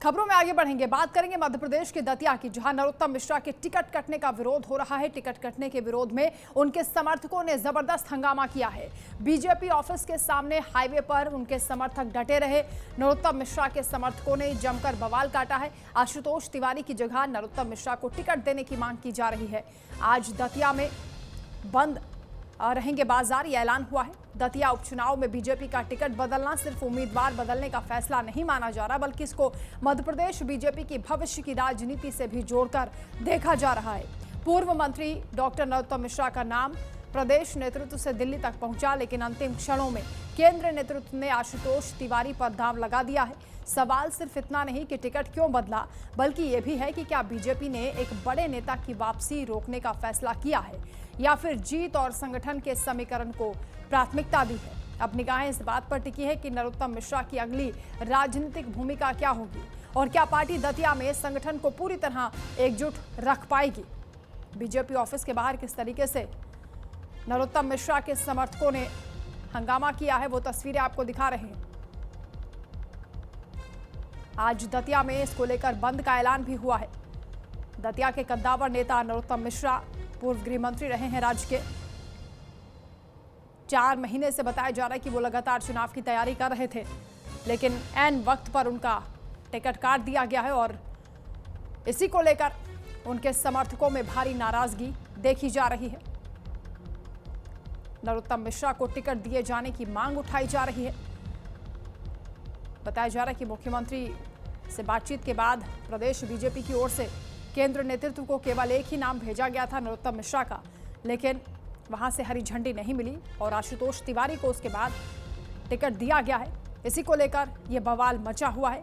खबरों में आगे बढ़ेंगे, बात करेंगे मध्य प्रदेश के दतिया की, जहां नरोत्तम मिश्रा के टिकट कटने का विरोध हो रहा है। टिकट कटने के विरोध में उनके समर्थकों ने जबरदस्त हंगामा किया है। बीजेपी ऑफिस के सामने हाईवे पर उनके समर्थक डटे रहे। नरोत्तम मिश्रा के समर्थकों ने जमकर बवाल काटा है। आशुतोष तिवारी की जगह नरोत्तम मिश्रा को टिकट देने की मांग की जा रही है। आज दतिया में बंद रहेंगे बाजार, यह ऐलान हुआ है। दतिया उपचुनाव में बीजेपी का टिकट बदलना सिर्फ उम्मीदवार बदलने का फैसला नहीं माना जा रहा, बल्कि इसको मध्य प्रदेश बीजेपी की भविष्य की राजनीति से भी जोड़कर देखा जा रहा है। पूर्व मंत्री डॉक्टर नरोत्तम मिश्रा का नाम प्रदेश नेतृत्व से दिल्ली तक पहुंचा, लेकिन अंतिम क्षणों में केंद्रीय नेतृत्व ने आशुतोष तिवारी पर दांव लगा दिया है। सवाल सिर्फ इतना नहीं कि टिकट क्यों बदला, बल्कि यह भी है कि क्या बीजेपी ने एक बड़े नेता की वापसी रोकने का फैसला किया है या फिर जीत और संगठन के समीकरण को प्राथमिकता दी है। अब निगाहें इस बात पर टिकी है कि नरोत्तम मिश्रा की अगली राजनीतिक भूमिका क्या होगी और क्या पार्टी दतिया में संगठन को पूरी तरह एकजुट रख पाएगी। बीजेपी ऑफिस के बाहर किस तरीके से नरोत्तम मिश्रा के समर्थकों ने हंगामा किया है, वो तस्वीरें आपको दिखा रहे हैं। आज दतिया में इसको लेकर बंद का ऐलान भी हुआ है। दतिया के कद्दावर नेता नरोत्तम मिश्रा पूर्व गृह मंत्री रहे हैं राज्य के। 4 महीने से बताया जा रहा है कि वो लगातार चुनाव की तैयारी कर रहे थे, लेकिन ऐन वक्त पर उनका टिकट काट दिया गया है और इसी को लेकर उनके समर्थकों में भारी नाराजगी देखी जा रही है। नरोत्तम मिश्रा को टिकट दिए जाने की मांग उठाई जा रही है। बताया जा रहा है कि मुख्यमंत्री से बातचीत के बाद प्रदेश बीजेपी की ओर से केंद्र नेतृत्व को केवल एक ही नाम भेजा गया था, नरोत्तम मिश्रा का, लेकिन वहां से हरी झंडी नहीं मिली और आशुतोष तिवारी को उसके बाद टिकट दिया गया है। इसी को लेकर यह बवाल मचा हुआ है।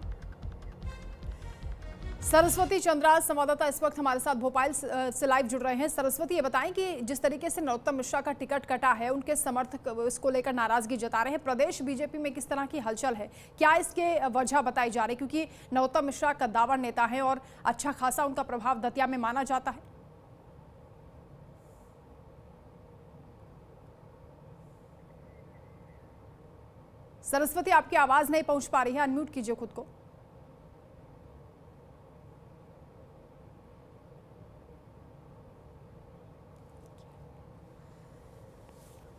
सरस्वती चंद्रा संवाददाता इस वक्त हमारे साथ भोपाल से लाइव जुड़ रहे हैं। सरस्वती, ये बताएं कि जिस तरीके से नरोत्तम मिश्रा का टिकट कटा है, उनके समर्थक इसको लेकर नाराजगी जता रहे हैं। प्रदेश बीजेपी में किस तरह की हलचल है, क्या इसके वजह बताई जा रही है? क्योंकि नरोत्तम मिश्रा कद्दावर नेता है और अच्छा खासा उनका प्रभाव दतिया में माना जाता है। सरस्वती, आपकी आवाज नहीं पहुंच पा रही है, अनम्यूट कीजिए खुद को।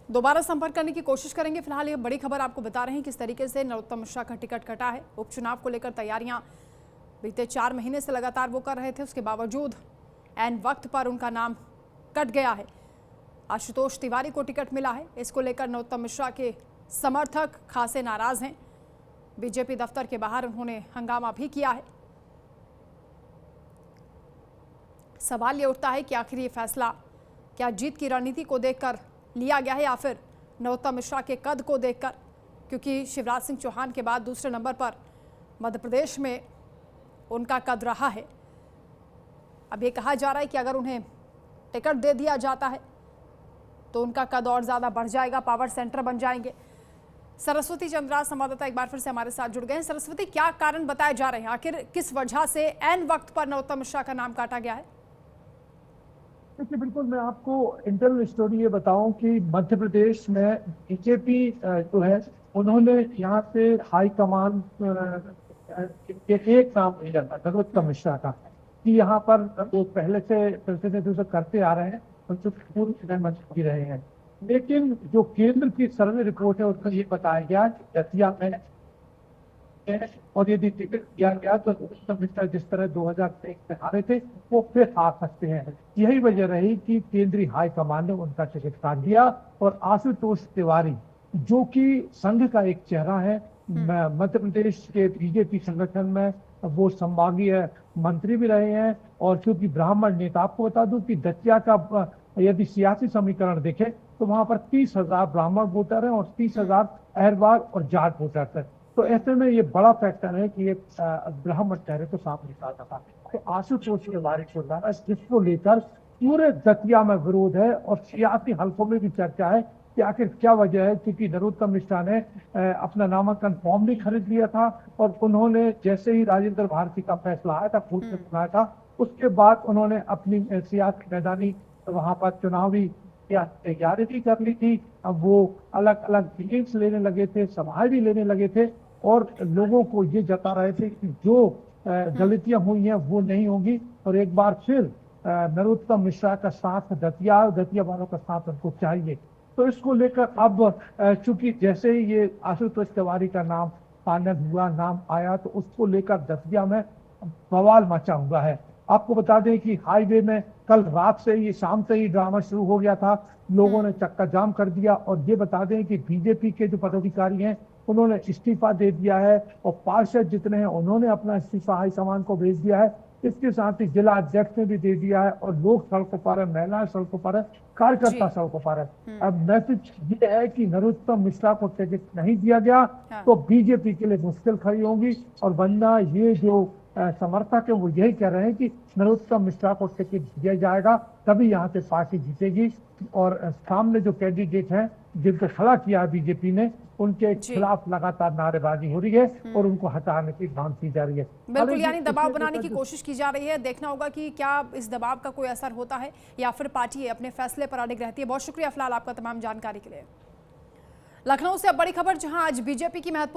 दोबारा संपर्क करने की कोशिश करेंगे। फिलहाल ये बड़ी खबर आपको बता रहे हैं किस तरीके से नरोत्तम मिश्रा का टिकट कटा है। उपचुनाव को लेकर तैयारियां बीते 4 महीने से लगातार वो कर रहे थे, उसके बावजूद ऐन वक्त पर उनका नाम कट गया है। आशुतोष तिवारी को टिकट मिला है। इसको लेकर नरोत्तम मिश्रा के समर्थक खासे नाराज हैं। बीजेपी दफ्तर के बाहर उन्होंने हंगामा भी किया है। सवाल ये उठता है कि आखिर ये फैसला क्या जीत की रणनीति को देखकर लिया गया है या फिर नरोत्तम मिश्रा के कद को देखकर, क्योंकि शिवराज सिंह चौहान के बाद दूसरे नंबर पर मध्य प्रदेश में उनका कद रहा है। अब ये कहा जा रहा है कि अगर उन्हें टिकट दे दिया जाता है तो उनका कद और ज़्यादा बढ़ जाएगा, पावर सेंटर बन जाएंगे। सरस्वती चंद्रा संवाददाता एक बार फिर से हमारे साथ जुड़ गए हैं। सरस्वती, क्या कारण बताए जा रहे हैं, आखिर किस वजह से ऐन वक्त पर नरोत्तम मिश्रा का नाम काटा गया है? देखिए, बिल्कुल मैं आपको इंटरनल स्टोरी ये बताऊं कि मध्य प्रदेश में बीजेपी जो है, उन्होंने यहाँ से हाई कमान एक नाम भेजा था नरोत्तम मिश्रा का कि यहाँ पर वो पहले से प्रतिनिधित्व करते आ रहे हैं और जो पूर्व प्रधानमंत्री भी रहे हैं। लेकिन जो केंद्र की सर्वे रिपोर्ट है उसमें ये बताया गया कि दतिया में और यदि टिकट दिया गया तो नरोत्तम मिश्रा जिस तरह 2023 में हारे थे वो फिर आ सकते हैं। यही वजह रही कि केंद्रीय हाईकमान ने उनका टिकट काट दिया और आशुतोष तिवारी, जो कि संघ का एक चेहरा है, मध्य प्रदेश के बीजेपी संगठन में वो संभागीय मंत्री भी रहे हैं और क्योंकि ब्राह्मण नेता, आपको बता दूं कि दतिया का यदि सियासी समीकरण देखे तो वहां पर 30,000 ब्राह्मण वोटर हैं और 30,000 अहरवार और जाट वोटर हैं। तो ऐसे में ये बड़ा फैक्टर है कि ये ब्राह्मण चेहरे को सामने आता था। तो आशुतोष तिवारी को लाना, जिसको लेकर पूरे दतिया में विरोध है और सियासी हलकों में भी चर्चा है कि आखिर क्या वजह है। क्योंकि नरोत्तम मिश्रा ने अपना नामांकन फॉर्म भी खरीद लिया था और उन्होंने जैसे ही राजेंद्र भारती का फैसला आया था, कोर्ट ने सुनाया था, उसके बाद उन्होंने अपनी सियासी मैदानी वहां पर चुनावी तैयारी भी कर ली थी। अब वो अलग अलग मीटिंग्स लेने लगे थे, सभाएं भी लेने लगे थे और लोगों को ये जता रहे थे कि जो गलतियां हुई हैं वो नहीं होंगी और एक बार फिर नरोत्तम मिश्रा का साथ दतिया वालों का साथ उनको चाहिए। तो इसको लेकर अब चूंकि जैसे ही ये आशुतोष तिवारी का नाम फाइनल हुआ, नाम आया, तो उसको लेकर दतिया में बवाल मचा हुआ है। आपको बता दें कि हाईवे में कल रात से ही, शाम से ही ड्रामा शुरू हो गया था। लोगों ने चक्का जाम कर दिया और ये बता दें कि बीजेपी के जो पदाधिकारी हैं उन्होंने इस्तीफा दे दिया है और पार्षद जितने हैं उन्होंने अपना इस्तीफा हाईकमान को भेज दिया है। इसके साथ ही जिला अध्यक्ष ने भी दे दिया है और लोग सड़कों पर है, महिलाएं सड़कों पर है, कार्यकर्ता सड़कों पर है। अब मैसेज ये है कि नरोत्तम मिश्रा को टिकट नहीं दिया गया तो बीजेपी के लिए मुश्किल खड़ी होगी और वरना ये जो समर्थक है वो यही कह रहे हैं कि नरोत्तम मिश्रा को टिकट दिया जाएगा तभी यहाँ से पार्टी जीतेगी। और सामने जो कैंडिडेट हैं जिनको खड़ा किया है बीजेपी ने, उनके खिलाफ लगातार नारेबाजी हो रही है और उनको हटाने की मांग की जा रही है। बिल्कुल, यानी दबाव बनाने की कोशिश की जा रही है। देखना होगा कि क्या इस दबाव का कोई असर होता है या फिर पार्टी अपने फैसले पर अड़िग रहती है। बहुत शुक्रिया फिलहाल आपका तमाम जानकारी के लिए। लखनऊ से अब बड़ी खबर, जहां आज बीजेपी की महत्वपूर्ण